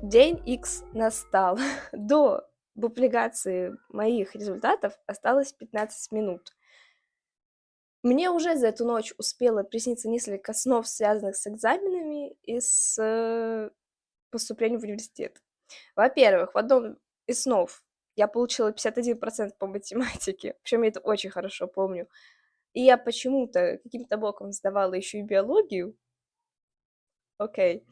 День X настал. До публикации моих результатов осталось 15 минут. Мне уже за эту ночь успело присниться несколько снов, связанных с экзаменами и с поступлением в университет. Во-первых, в одном из снов я получила 51% по математике, причем я это очень хорошо помню. И я почему-то каким-то боком сдавала еще и биологию. Окей.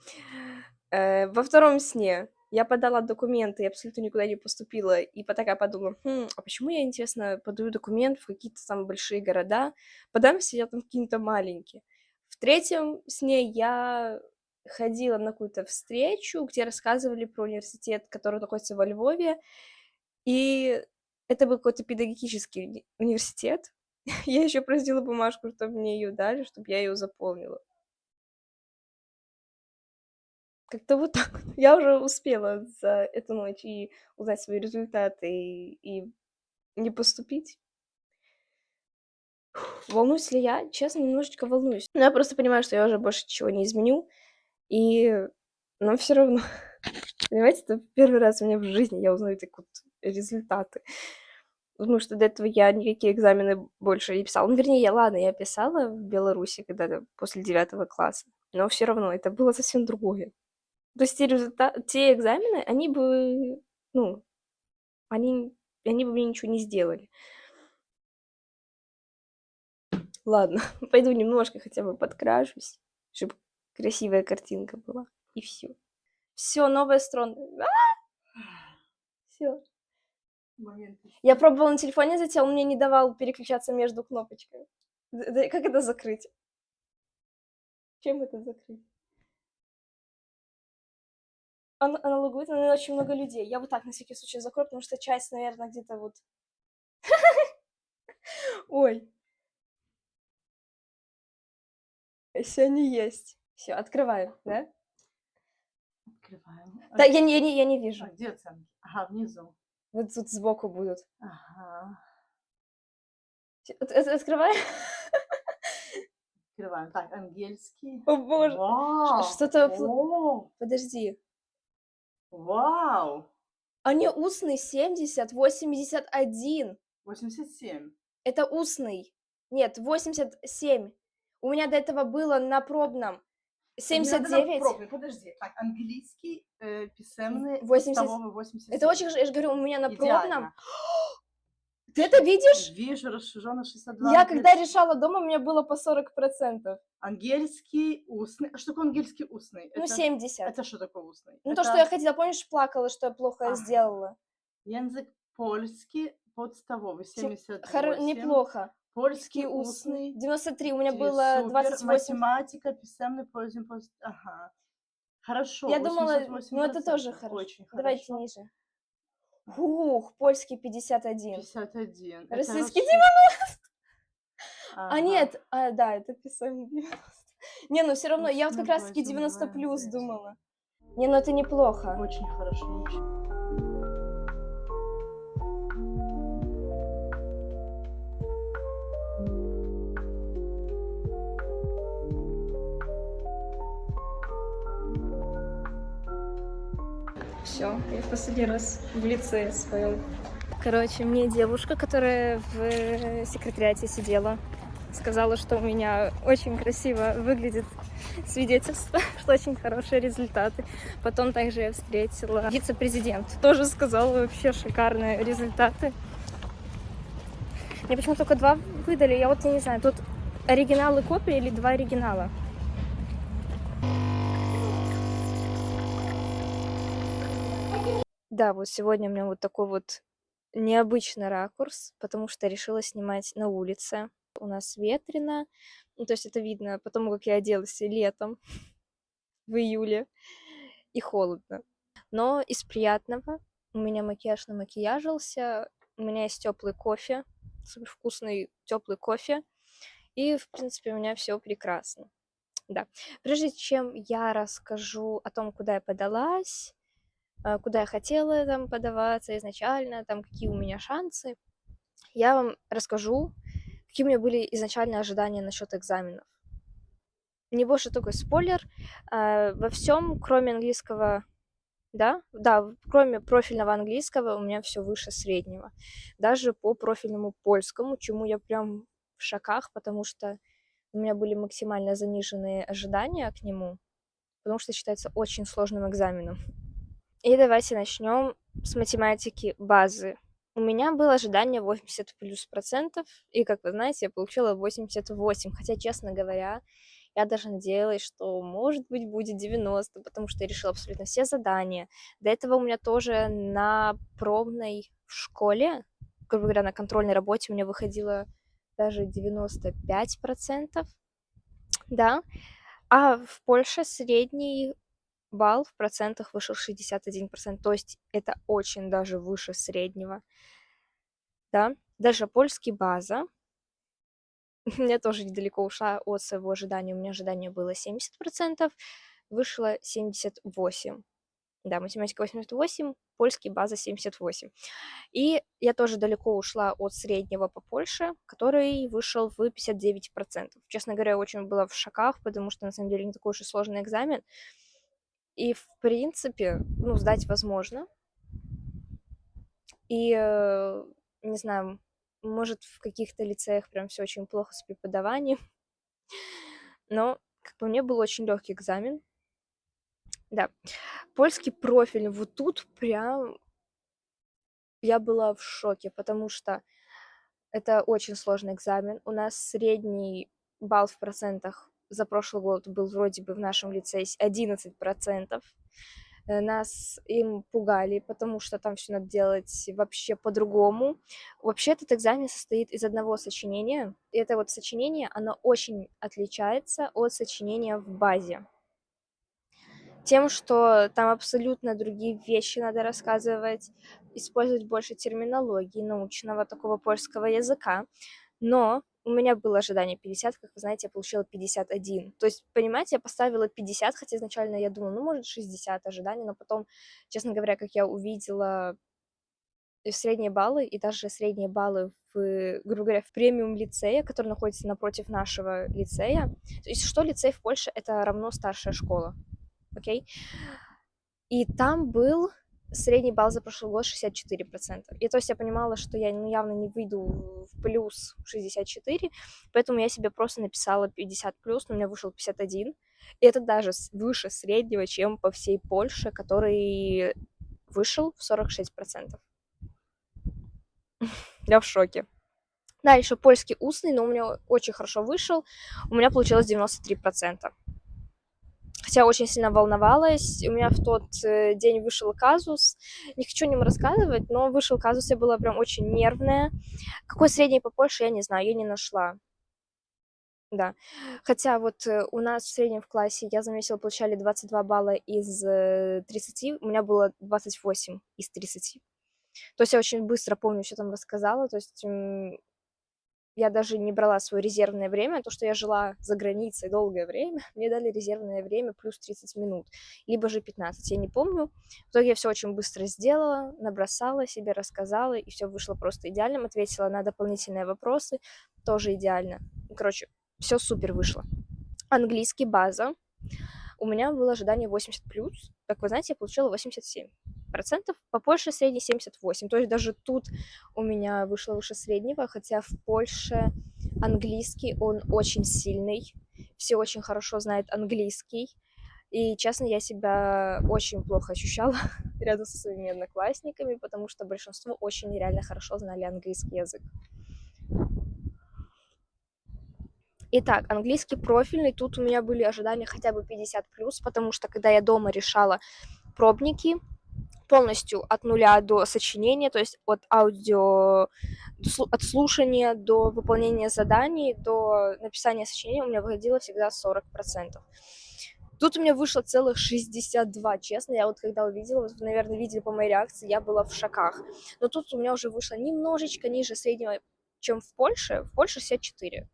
Во втором сне я подала документы и абсолютно никуда не поступила, и такая подумала: а почему я, интересно, подаю документ в какие-то там большие города, подам, если я там какие-то маленькие. В третьем сне я ходила на какую-то встречу, где рассказывали про университет, который находится во Львове, и это был какой-то педагогический университет. Я еще просила бумажку, чтобы мне ее дали, чтобы я ее заполнила. Как-то вот так вот. Я уже успела за эту ночь и узнать свои результаты, и не поступить. Волнуюсь ли я? Честно, немножечко волнуюсь. Но я просто понимаю, что я уже больше ничего не изменю, но все равно, понимаете, это первый раз у меня в жизни я узнаю такие вот результаты. Потому что до этого я никакие экзамены больше не писала. Ну, вернее, я писала в Беларуси когда-то после 9 класса, но все равно это было совсем другое. То есть те экзамены, ну, они, они бы мне ничего не сделали. Ладно, пойду немножко хотя бы подкрашусь, чтобы красивая картинка была. И все. Все, новая строна. Все. Я пробовала на телефоне зайти, а он мне не давал переключаться между кнопочками. Как это закрыть? Чем это закрыть? Она логует, но очень много людей. Я вот так на всякий случай закрою, потому что часть, наверное, где-то вот... Ой, если они есть. Все, открываем, да? Открываем. Да, я не вижу. А где оценки? Ага, внизу. Вот тут сбоку будут. Ага. Открываем. Открываем. Так, ангельский. О боже. Вау! Что-то... О, Подожди. вау! А не устный 70, 81. 87. Это устный. Нет, 87. У меня до этого было на пробном Не надо нам 79. пробный, подожди. Так, английский, писемный, 80. подставовый 87. Это очень... Я же говорю, у меня на пробном... Идеально. Ты это видишь? Вижу, расширенно 62. Я когда решала дома, у меня было по 40%. Ангельский устный. А что такое ангельский устный? Ну, 70. Это что такое устный? Ну, это... то, что я ходила, помнишь, плакала, что я плохо сделала. Язык польский, подставовый, 78. Неплохо. Польский устный. 93. У меня было Супер. 28. Математика, писемный, пользователь. Ага. Хорошо. Я думала, 88%. ну это тоже хорошо. Очень хорошо. Давайте ниже. Ух, польский 51. 51. Российский 90. Ага. А нет, да, это писемный 90. Не, ну все равно, я вот как раз таки 90 плюс думала. Не, ну это неплохо. Очень хорошо. Все, я в последний раз в лице своем. Короче, мне девушка, которая в секретариате сидела, сказала, что у меня очень красиво выглядит свидетельство, что очень хорошие результаты. Потом также я встретила вице-президент, тоже сказала вообще шикарные результаты. Мне почему-то только 2 выдали, я не знаю, тут оригинал и копия или 2 оригинала? Да, вот сегодня у меня вот такой вот необычный ракурс, потому что решила снимать на улице. У нас ветрено, ну, то есть это видно по тому, как я оделась летом, в июле, и холодно. Но из приятного у меня макияж намакияжился, у меня есть теплый кофе, супер вкусный теплый кофе, и, в принципе, у меня все прекрасно. Да. Прежде чем я расскажу о том, куда я подалась, куда я хотела там подаваться изначально, там какие у меня шансы, я вам расскажу, какие у меня были изначальные ожидания насчет экзаменов. Небольшой такой спойлер. Во всем, кроме английского Да, да, кроме профильного английского у меня все выше среднего. Даже по профильному польскому, чему я прям в шоках, потому что у меня были максимально заниженные ожидания к нему, потому что считается очень сложным экзаменом. И давайте начнем с математики базы. У меня было ожидание 80 плюс процентов, и, как вы знаете, я получила 88, хотя, честно говоря, я даже надеялась, что, может быть, будет 90, потому что я решила абсолютно все задания. До этого у меня тоже на пробной в школе, грубо говоря, на контрольной работе у меня выходило даже 95%, да, а в Польше средний балл в процентах вышел 61%, то есть это очень даже выше среднего, да. Даже польский база, я тоже недалеко ушла от своего ожидания, у меня ожидание было 70%, вышло 78%. Да, математика 88, польский база 78. И я тоже далеко ушла от среднего по Польше, который вышел в 59%. Честно говоря, я очень была в шоках, потому что на самом деле не такой уж и сложный экзамен. И, в принципе, ну, сдать возможно. И, не знаю, может, в каких-то лицеях прям все очень плохо с преподаванием, но, как по мне, был очень легкий экзамен. Да. Польский профиль. Вот тут прям я была в шоке, потому что это очень сложный экзамен. У нас средний балл в процентах за прошлый год был вроде бы в нашем лицее 11%. Нас им пугали, потому что там все надо делать вообще по-другому. Вообще этот экзамен состоит из одного сочинения. И это вот сочинение, оно очень отличается от сочинения в базе. Тем, что там абсолютно другие вещи надо рассказывать, использовать больше терминологии, научного такого польского языка. Но у меня было ожидание 50, как вы знаете, я получила 51. То есть, понимаете, я поставила 50, хотя изначально я думала, ну, может, 60 ожиданий, но потом, честно говоря, как я увидела средние баллы, и даже средние баллы в, грубо говоря, в премиум лицее, который находится напротив нашего лицея. То есть, что лицей в Польше, это равно старшая школа, окей? И там был средний балл за прошлый год 64%. И то есть я понимала, что я ну, явно не выйду в плюс 64, поэтому я себе просто написала 50 плюс, но у меня вышел 51. И это даже выше среднего, чем по всей Польше, который вышел в 46%. Я в шоке. Да, еще польский устный, но у меня очень хорошо вышел. У меня получилось 93%. Хотя очень сильно волновалась. У меня в тот день вышел казус. Не хочу о нем рассказывать, но вышел казус, я была прям очень нервная. Какой средний по Польше, я не знаю, я не нашла. Да. Хотя вот у нас в среднем в классе, я заметила, получали 22 балла из 30, у меня было 28 из 30. То есть я очень быстро помню, что там рассказала. То есть я даже не брала свое резервное время, то, что я жила за границей долгое время, мне дали резервное время плюс 30 минут, либо же 15, я не помню. В итоге я все очень быстро сделала, набросала себе, рассказала, и все вышло просто идеальным, ответила на дополнительные вопросы, тоже идеально. Короче, все супер вышло. Английский база. У меня было ожидание 80 плюс. Как вы знаете, я получила 87%. По Польше средний 78. То есть даже тут у меня вышло выше среднего, хотя в Польше английский, он очень сильный. Все очень хорошо знают английский. И, честно, я себя очень плохо ощущала рядом со своими одноклассниками, потому что большинство очень реально хорошо знали английский язык. Итак, английский профильный, тут у меня были ожидания хотя бы 50 плюс, потому что когда я дома решала пробники полностью от нуля до сочинения, то есть от аудио, от слушания до выполнения заданий, до написания сочинения у меня выходило всегда 40%. Тут у меня вышло целых 62, честно. Я вот когда увидела, вот вы, наверное, видели по моей реакции, я была в шоках. Но тут у меня уже вышло немножечко ниже среднего, чем в Польше. В Польше 64.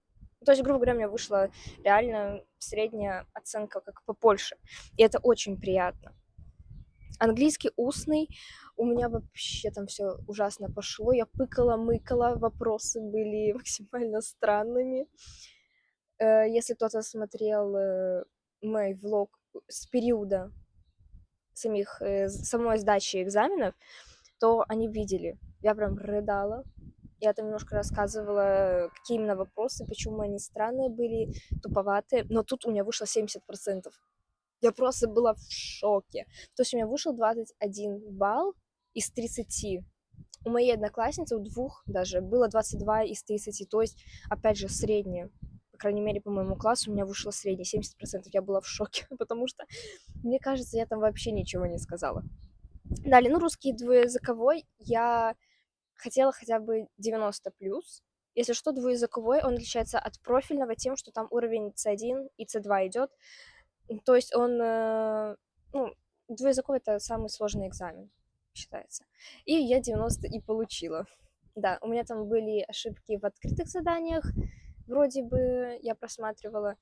То есть, грубо говоря, у меня вышла реально средняя оценка, как по Польше. И это очень приятно. Английский устный, у меня вообще там все ужасно пошло. Я пыкала-мыкала, вопросы были максимально странными. Если кто-то смотрел мой влог с периода самой сдачи экзаменов, то они видели. Я прям рыдала. Я там немножко рассказывала, какие именно вопросы, почему они странные были, туповатые. Но тут у меня вышло 70%. Я просто была в шоке. То есть у меня вышел 21 балл из 30. У моей одноклассницы, у двух даже, было 22 из 30. То есть, опять же, среднее. По крайней мере, по моему классу у меня вышло среднее 70%. Я была в шоке, потому что, мне кажется, я там вообще ничего не сказала. Далее, ну, русский двуязыковой я хотела хотя бы 90 плюс. Если что, двуязыковой, он отличается от профильного тем, что там уровень C1 и C2 идет. То есть он, ну, двуязыковый — это самый сложный экзамен, считается. И я 90 и получила. Да, у меня там были ошибки в открытых заданиях, вроде бы я просматривала.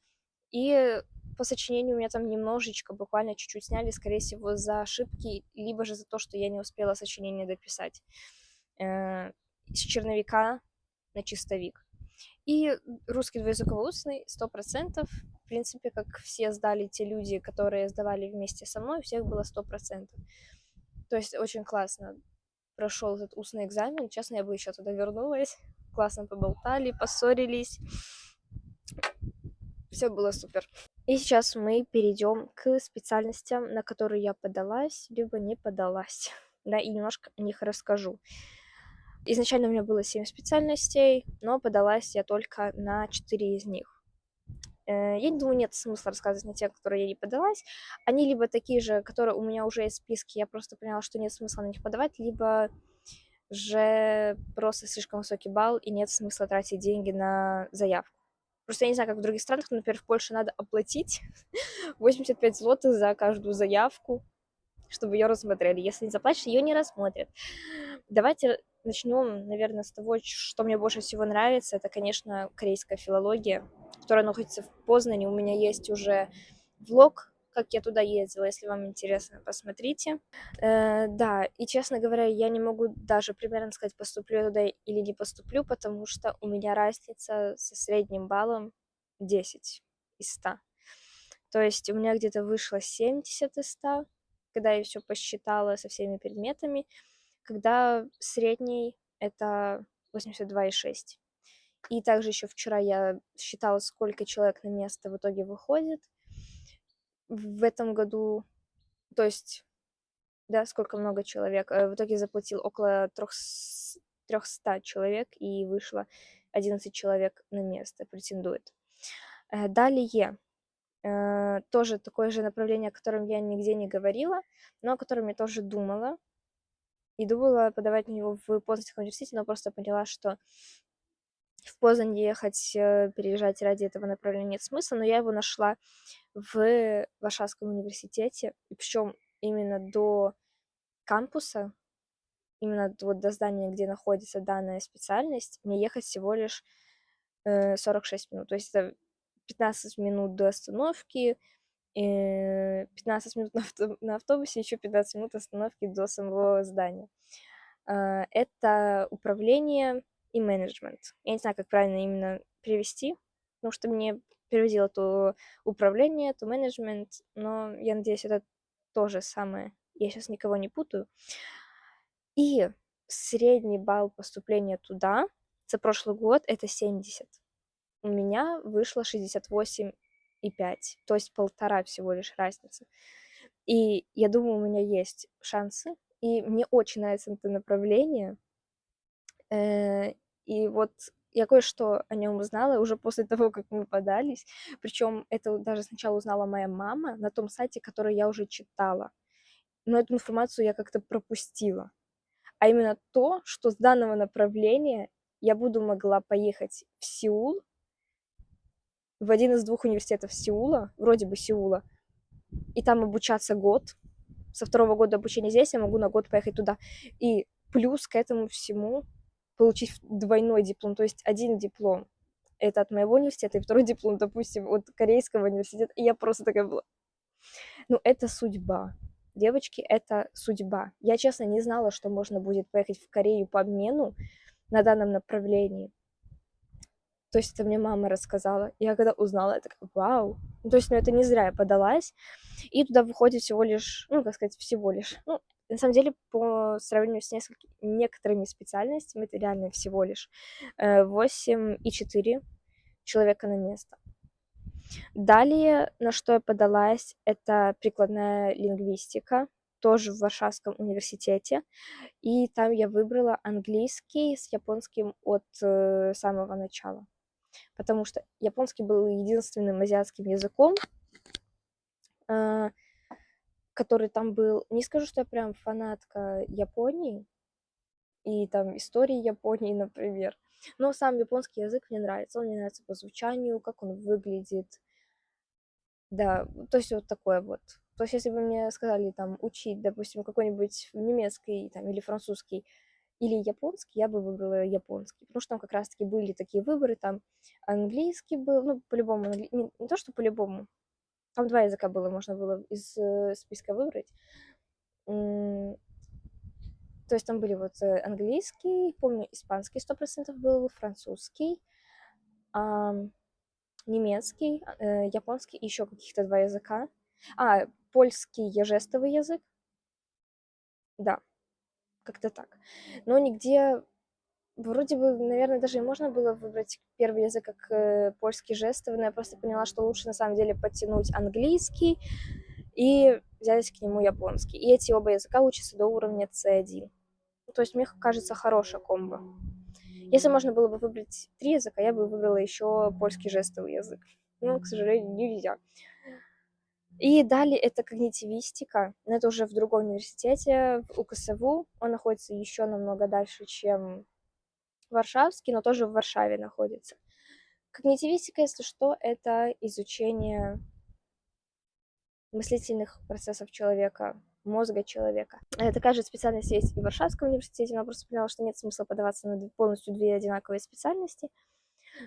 И по сочинению у меня там немножечко, буквально чуть-чуть сняли, скорее всего, за ошибки, либо же за то, что я не успела сочинение дописать. С черновика на чистовик. И русский двуязыковый устный 100%. В принципе, как все сдали те люди, которые сдавали вместе со мной, у всех было 100%. То есть очень классно прошел этот устный экзамен. Честно, я бы еще туда вернулась. Классно поболтали, поссорились. Все было супер. И сейчас мы перейдем к специальностям, на которые я подалась, либо не подалась. Да, и немножко о них расскажу. Изначально у меня было 7 специальностей, но подалась я только на 4 из них. Я думаю, нет смысла рассказывать на те, которые я не подалась. Они либо такие же, которые у меня уже есть в списке, я просто поняла, что нет смысла на них подавать, либо же просто слишком высокий балл, и нет смысла тратить деньги на заявку. Просто я не знаю, как в других странах, но, например, в Польше надо оплатить 85 злотых за каждую заявку, чтобы ее рассмотрели. Если не заплатишь, ее не рассмотрят. Давайте начнем, наверное, с того, что мне больше всего нравится. Это, конечно, корейская филология, которая находится в Познане. У меня есть уже влог, как я туда ездила. Если вам интересно, посмотрите. Да, и, честно говоря, я не могу даже примерно сказать, поступлю я туда или не поступлю, потому что у меня разница со средним баллом 10 из 100. То есть у меня где-то вышло 70 из 100, когда я все посчитала со всеми предметами, когда средний это 82,6. И также еще вчера я считала, сколько человек на место в итоге выходит в этом году. То есть, да, сколько много человек. В итоге заплатил около 300 человек, и вышло 11 человек на место, претендует. Далее, тоже такое же направление, о котором я нигде не говорила, но о котором я тоже думала. И думала подавать на него в Познанском университете, но просто поняла, что в Познань ехать, переезжать ради этого направления нет смысла, но я его нашла в Варшавском университете, и причем именно до кампуса, именно вот до здания, где находится данная специальность, мне ехать всего лишь 46 минут. То есть это 15 минут до остановки, 15 минут на автобусе, еще 15 минут остановки до самого здания. Это управление и менеджмент. Я не знаю, как правильно именно перевести, потому что мне переводило то управление, то менеджмент, но я надеюсь, это то же самое. Я сейчас никого не путаю. И средний балл поступления туда за прошлый год это 70. У меня вышло 68,5, то есть 1,5 всего лишь разница. И я думаю, у меня есть шансы, и мне очень нравится это направление. И вот я кое-что о нем узнала уже после того, как мы подались. Причем это даже сначала узнала моя мама на том сайте, который я уже читала. Но эту информацию я как-то пропустила. А именно то, что с данного направления я буду могла поехать в Сеул, в один из 2 университетов Сеула, вроде бы Сеула, и там обучаться год. Со 2-го года обучения здесь я могу на год поехать туда. И плюс к этому всему получить двойной диплом, то есть один диплом это от моего университета, и второй диплом, допустим, от корейского университета. И я просто такая была, ну, это судьба. Девочки, это судьба. Я, честно, не знала, что можно будет поехать в Корею по обмену на данном направлении. То есть это мне мама рассказала. Я когда узнала, я такая: вау! Ну, то есть, ну, это не зря я подалась. И туда выходит всего лишь, ну, как сказать, всего лишь. Ну, на самом деле, по сравнению с некоторыми специальностями, это реально всего лишь 8,4 человека на место. Далее, на что я подалась, это прикладная лингвистика, тоже в Варшавском университете. И там я выбрала английский с японским от самого начала. Потому что японский был единственным азиатским языком, который там был. Не скажу, что я прям фанатка Японии и там истории Японии, например. Но сам японский язык мне нравится. Он мне нравится по звучанию, как он выглядит. Да, то есть вот такое вот. То есть если бы мне сказали там учить, допустим, какой-нибудь немецкий там, или французский, или японский, я бы выбрала японский. Потому что там как раз-таки были такие выборы, там английский был, ну, по-любому, не то, что по-любому, там два языка было, можно было из списка выбрать. То есть там были вот английский, помню, испанский 100% был, французский, немецкий, японский и еще каких-то два языка. Польский жестовый язык. Да, как-то так. Но нигде, вроде бы, наверное, даже и можно было выбрать первый язык как польский жестовый, но я просто поняла, что лучше на самом деле подтянуть английский и взять к нему японский. И эти оба языка учатся до уровня C1. То есть мне кажется, хорошая комбо. Если можно было бы выбрать 3 языка, я бы выбрала еще польский жестовый язык. Но, к сожалению, нельзя. И далее это когнитивистика, но это уже в другом университете, в УКСВУ. Он находится еще намного дальше, чем Варшавский, но тоже в Варшаве находится. Когнитивистика, если что, это изучение мыслительных процессов человека, мозга человека. Такая же специальность есть и в Варшавском университете, но просто поняла, что нет смысла подаваться на полностью две одинаковые специальности.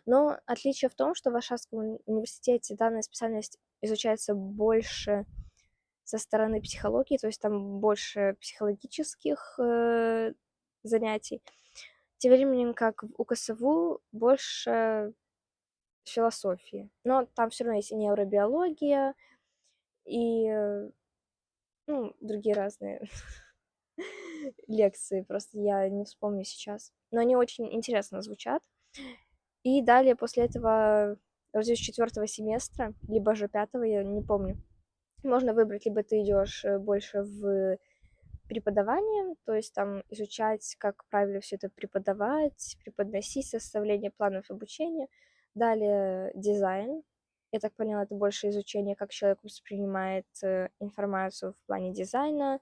Но отличие в том, что в Варшавском университете данная специальность изучается больше со стороны психологии, то есть там больше психологических занятий. Тем временем, как в УКСВУ, больше философии. Но там все равно есть и нейробиология, и другие разные лекции, просто я не вспомню сейчас. Но они очень интересно звучат. И далее после этого, вроде с 4 семестра, либо же 5, я не помню, можно выбрать, либо ты идешь больше в преподавание, то есть там изучать, как правильно все это преподавать, преподносить, составление планов обучения. Далее дизайн. Я так поняла, это больше изучение, как человек воспринимает информацию в плане дизайна,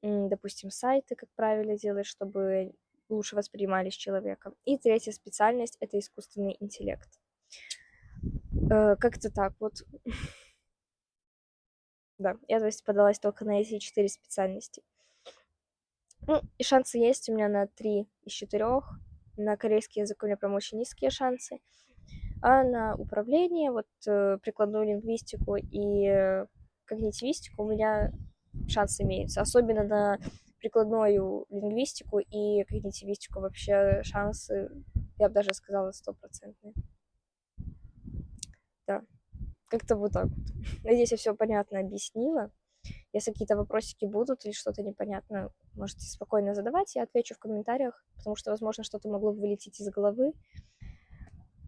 допустим, сайты, как правильно делать, чтобы лучше воспринимались человеком. И третья специальность — это искусственный интеллект. Как-то так вот. Да, я, то есть, подалась только на эти 4 специальности. Ну, и шансы есть у меня на 3 из 4. На корейский язык у меня прям очень низкие шансы. А на управление, вот прикладную лингвистику и когнитивистику у меня шансы имеются. Особенно на прикладную лингвистику и когнитивистику вообще шансы, я бы даже сказала, 100%. Да, как-то вот так вот. Надеюсь, я все понятно объяснила. Если какие-то вопросики будут или что-то непонятно, можете спокойно задавать, я отвечу в комментариях, потому что, возможно, что-то могло бы вылететь из головы.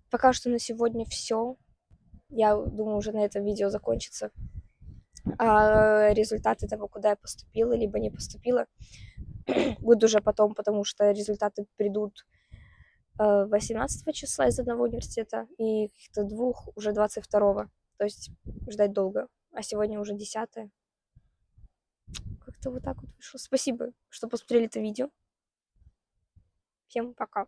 Пока что на сегодня все. Я думаю, уже на этом видео закончится. А результаты того, куда я поступила, либо не поступила, будут уже потом, потому что результаты придут 18 числа из одного университета и каких-то 2 уже 22. То есть ждать долго. А сегодня уже 10. Как-то вот так вот вышло. Спасибо, что посмотрели это видео. Всем пока.